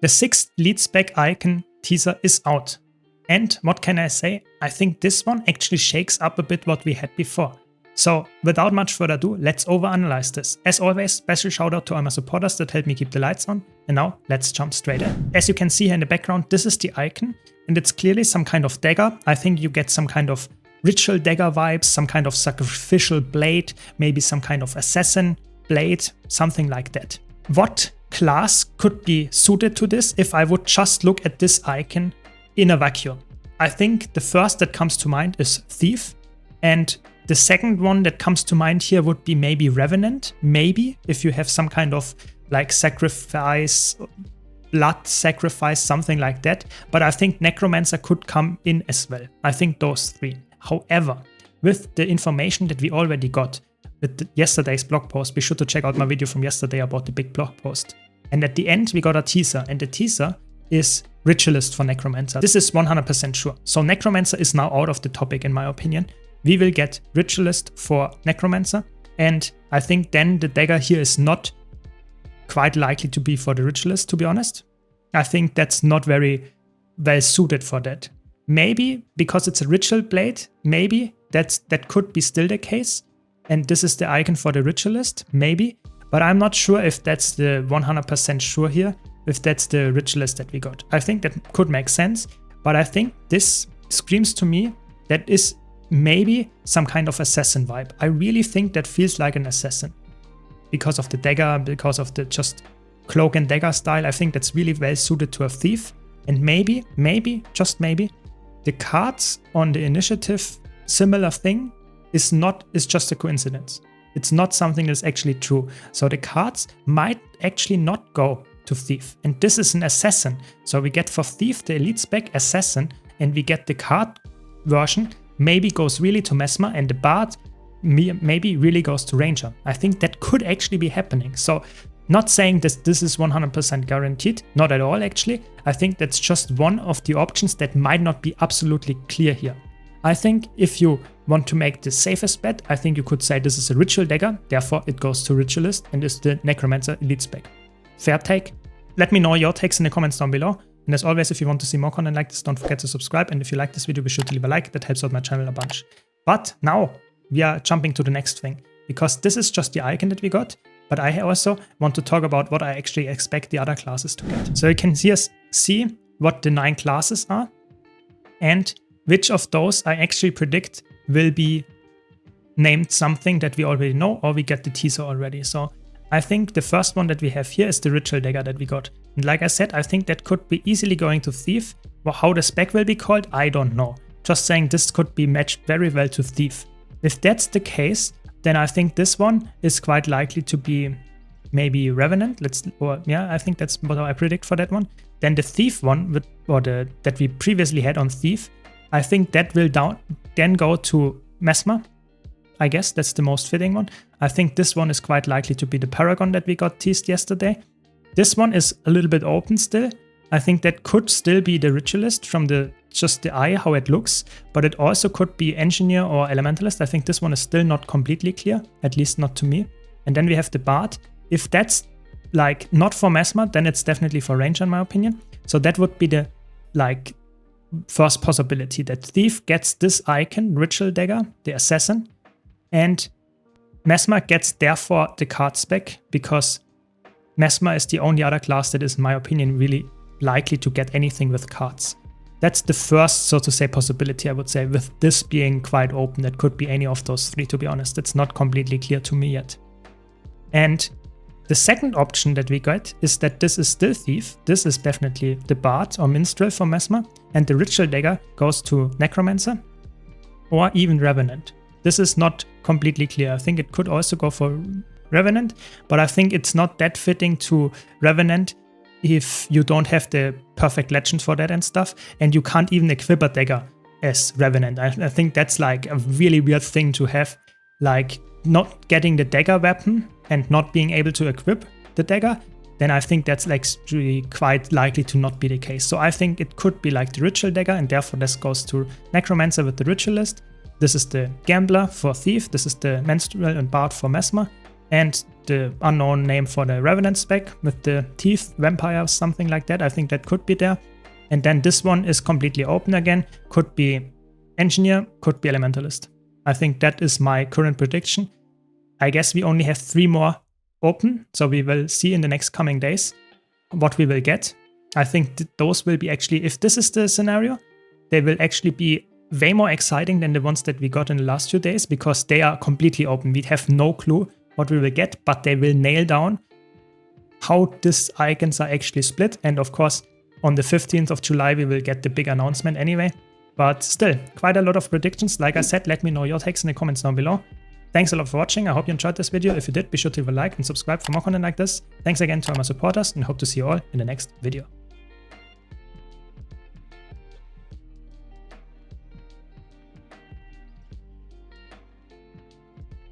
The 6th lead spec icon teaser is out. And what can I say? I think this one actually shakes up a bit what we had before. So without much further ado, let's overanalyze this. As always, special shout out to all my supporters that help me keep the lights on. And now let's jump straight in. As you can see here in the background, this is the icon and it's clearly some kind of dagger. I think you get some kind of ritual dagger vibes, some kind of sacrificial blade, maybe some kind of assassin blade, something like that. What class could be suited to this if I would just look at this icon in a vacuum? I think the first that comes to mind is Thief, and the second one that comes to mind here would be maybe Revenant, maybe if you have some kind of like sacrifice, blood sacrifice, something like that. But I think Necromancer could come in as well. I think those three. However, with the information that we already got with yesterday's blog post, be sure to check out my video from yesterday about the big blog post. And at the end, we got a teaser, and the teaser is Ritualist for Necromancer. This is 100% sure. So Necromancer is now out of the topic in my opinion. We will get Ritualist for Necromancer, and I think then the dagger here is not quite likely to be for the Ritualist, to be honest. I think that's not very well suited for that. Maybe because it's a ritual blade, maybe that could be still the case. And this is the icon for the Ritualist, maybe. But I'm not sure if that's the 100% sure here, if that's the Ritualist that we got. I think that could make sense, but I think this screams to me that is maybe some kind of assassin vibe. I really think that feels like an assassin. Because of the dagger, because of the just cloak and dagger style, I think that's really well suited to a thief. And maybe, just maybe, the cards on the initiative, similar thing, is just a coincidence. It's not something that's actually true. So the cards might actually not go to Thief. And this is an assassin. So we get for Thief the elite spec assassin, and we get the card version maybe goes really to Mesmer, and the Bard maybe really goes to Ranger. I think that could actually be happening. So not saying this is 100% guaranteed, not at all actually. I think that's just one of the options that might not be absolutely clear here. I think if you want to make the safest bet, I think you could say this is a ritual dagger, therefore it goes to Ritualist and is the Necromancer elite spec. Fair take? Let me know your takes in the comments down below. And as always, if you want to see more content like this, don't forget to subscribe. And if you like this video, be sure to leave a like. That helps out my channel a bunch. But now we are jumping to the next thing, because this is just the icon that we got. But I also want to talk about what I actually expect the other classes to get. So you can see what the 9 classes are and which of those I actually predict will be named something that we already know, or we get the teaser already. So I think the first one that we have here is the ritual dagger that we got. And like I said, I think that could be easily going to Thief. Well, how the spec will be called, I don't know. Just saying this could be matched very well to Thief. If that's the case, then I think this one is quite likely to be maybe Revenant. I think that's what I predict for that one. Then the Thief one, that we previously had on Thief, I think that will then go to Mesmer. I guess that's the most fitting one. I think this one is quite likely to be the Paragon that we got teased yesterday. This one is a little bit open still. I think that could still be the Ritualist from just the eye, how it looks, but it also could be Engineer or Elementalist. I think this one is still not completely clear, at least not to me. And then we have the Bard. If that's like not for Mesmer, then it's definitely for Ranger in my opinion. So that would be the like first possibility, that Thief gets this icon, Ritual Dagger, the Assassin, and Mesmer gets therefore the card spec, because Mesmer is the only other class that is, in my opinion, really likely to get anything with cards. That's the first, so to say, possibility, I would say, with this being quite open. That could be any of those three, to be honest. It's not completely clear to me yet. And the second option that we get is that this is still Thief. This is definitely the Bard or Minstrel for Mesmer, and the Ritual Dagger goes to Necromancer or even Revenant. This is not completely clear. I think it could also go for Revenant, but I think it's not that fitting to Revenant if you don't have the perfect legends for that and stuff, and you can't even equip a dagger as Revenant. I think that's like a really weird thing to have, like not getting the dagger weapon and not being able to equip the dagger. Then I think that's like really quite likely to not be the case. So I think it could be like the Ritual Dagger, and therefore this goes to Necromancer with the Ritualist. This is the Gambler for Thief. This is the Minstrel and Bard for Mesmer. And the unknown name for the Revenant spec with the teeth, vampire, something like that. I think that could be there. And then this one is completely open again. Could be engineer, could be elementalist. I think that is my current prediction. I guess we only have 3 more open, so we will see in the next coming days what we will get. I think those will be actually, if this is the scenario, they will actually be way more exciting than the ones that we got in the last few days, because they are completely open. We have no clue what we will get, but they will nail down how these icons are actually split. And of course, on the 15th of July, we will get the big announcement anyway. But still, quite a lot of predictions. Like I said, let me know your takes in the comments down below. Thanks a lot for watching. I hope you enjoyed this video. If you did, be sure to leave a like and subscribe for more content like this. Thanks again to all my supporters, and hope to see you all in the next video.